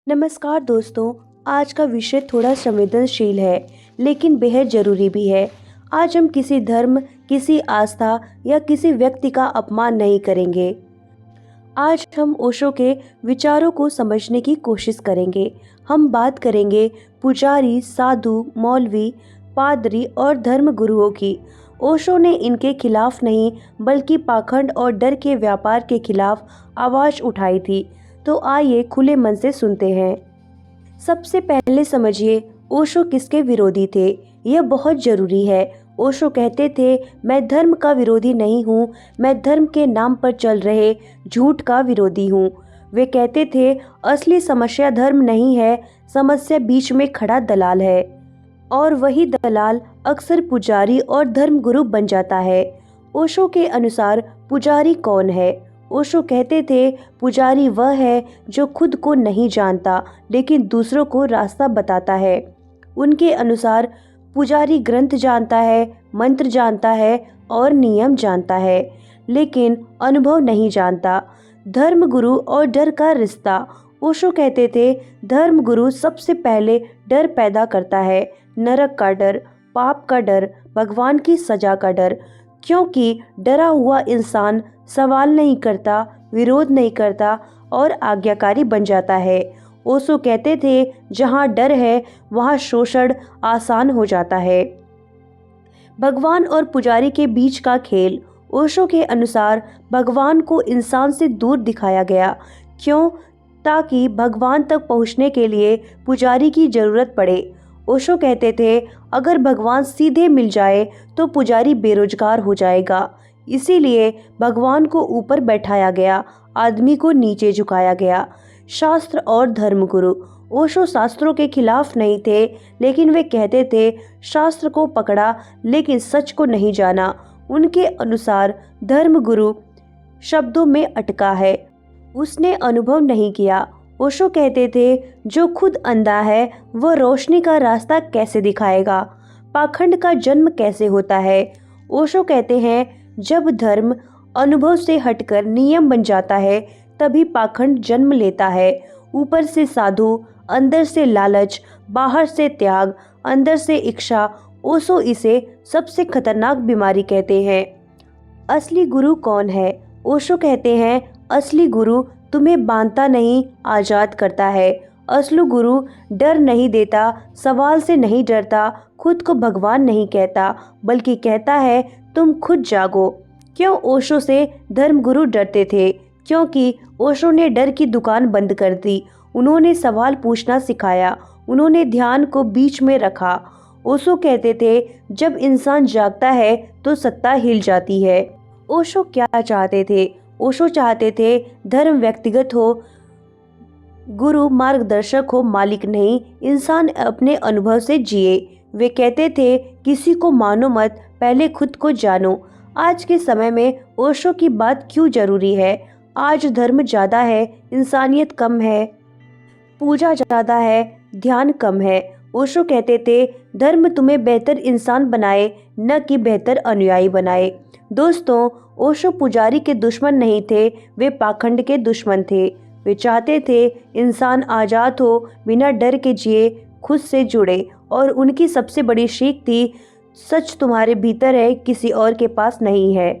नमस्कार दोस्तों। आज का विषय थोड़ा संवेदनशील है लेकिन बेहद ज़रूरी भी है। आज हम किसी धर्म, किसी आस्था या किसी व्यक्ति का अपमान नहीं करेंगे। आज हम ओशो के विचारों को समझने की कोशिश करेंगे। हम बात करेंगे पुजारी, साधु, मौलवी, पादरी और धर्म गुरुओं की। ओशो ने इनके खिलाफ नहीं बल्कि पाखंड और डर के व्यापार के खिलाफ आवाज़ उठाई थी। तो आइए खुले मन से सुनते हैं। सबसे पहले समझिए ओशो किसके विरोधी थे। यह बहुत ज़रूरी है। ओशो कहते थे, मैं धर्म का विरोधी नहीं हूँ, मैं धर्म के नाम पर चल रहे झूठ का विरोधी हूँ। वे कहते थे, असली समस्या धर्म नहीं है, समस्या बीच में खड़ा दलाल है। और वही दलाल अक्सर पुजारी और धर्मगुरु बन जाता है। ओशो के अनुसार पुजारी कौन है? ओशो कहते थे, पुजारी वह है जो खुद को नहीं जानता लेकिन दूसरों को रास्ता बताता है। उनके अनुसार पुजारी ग्रंथ जानता है, मंत्र जानता है और नियम जानता है, लेकिन अनुभव नहीं जानता। धर्मगुरु और डर का रिश्ता। ओशो कहते थे, धर्मगुरु सबसे पहले डर पैदा करता है, नरक का डर, पाप का डर, भगवान की सजा का डर। क्योंकि डरा हुआ इंसान सवाल नहीं करता, विरोध नहीं करता और आज्ञाकारी बन जाता है। ओशो कहते थे, जहाँ डर है वहाँ शोषण आसान हो जाता है। भगवान और पुजारी के बीच का खेल। ओशो के अनुसार भगवान को इंसान से दूर दिखाया गया। क्यों? ताकि भगवान तक पहुँचने के लिए पुजारी की ज़रूरत पड़े। ओशो कहते थे, अगर भगवान सीधे मिल जाए तो पुजारी बेरोजगार हो जाएगा। इसीलिए भगवान को ऊपर बैठाया गया, आदमी को नीचे झुकाया गया। शास्त्र और धर्मगुरु। ओशो शास्त्रों के खिलाफ नहीं थे, लेकिन वे कहते थे, शास्त्र को पकड़ा लेकिन सच को नहीं जाना। उनके अनुसार धर्मगुरु शब्दों में अटका है, उसने अनुभव नहीं किया। ओशो कहते थे, जो खुद अंधा है वह रोशनी का रास्ता कैसे दिखाएगा? पाखंड का जन्म कैसे होता है? ओशो कहते हैं, जब धर्म अनुभव से हटकर नियम बन जाता है तभी पाखंड जन्म लेता है। ऊपर से साधु, अंदर से लालच, बाहर से त्याग, अंदर से इच्छा। ओशो इसे सबसे खतरनाक बीमारी कहते हैं। असली गुरु कौन है? ओशो कहते हैं, असली गुरु तुम्हें बांधता नहीं, आज़ाद करता है। असली गुरु डर नहीं देता, सवाल से नहीं डरता, खुद को भगवान नहीं कहता बल्कि कहता है, तुम खुद जागो। क्यों ओशो से धर्मगुरु डरते थे? क्योंकि ओशो ने डर की दुकान बंद कर दी। उन्होंने सवाल पूछना सिखाया, उन्होंने ध्यान को बीच में रखा। ओशो कहते थे, जब इंसान जागता है तो सत्ता हिल जाती है। ओशो क्या चाहते थे? ओशो चाहते थे धर्म व्यक्तिगत हो, गुरु मार्गदर्शक हो, मालिक नहीं। इंसान अपने अनुभव से जिए। वे कहते थे, किसी को मानो मत, पहले खुद को जानो। आज के समय में ओशो की बात क्यों ज़रूरी है? आज धर्म ज़्यादा है, इंसानियत कम है, पूजा ज़्यादा है, ध्यान कम है। ओशो कहते थे, धर्म तुम्हें बेहतर इंसान बनाए, न कि बेहतर अनुयायी बनाए। दोस्तों, ओशो पुजारी के दुश्मन नहीं थे, वे पाखंड के दुश्मन थे। वे चाहते थे इंसान आज़ाद हो, बिना डर के जिए, खुद से जुड़े। और उनकी सबसे बड़ी सीख थी, सच तुम्हारे भीतर है, किसी और के पास नहीं है।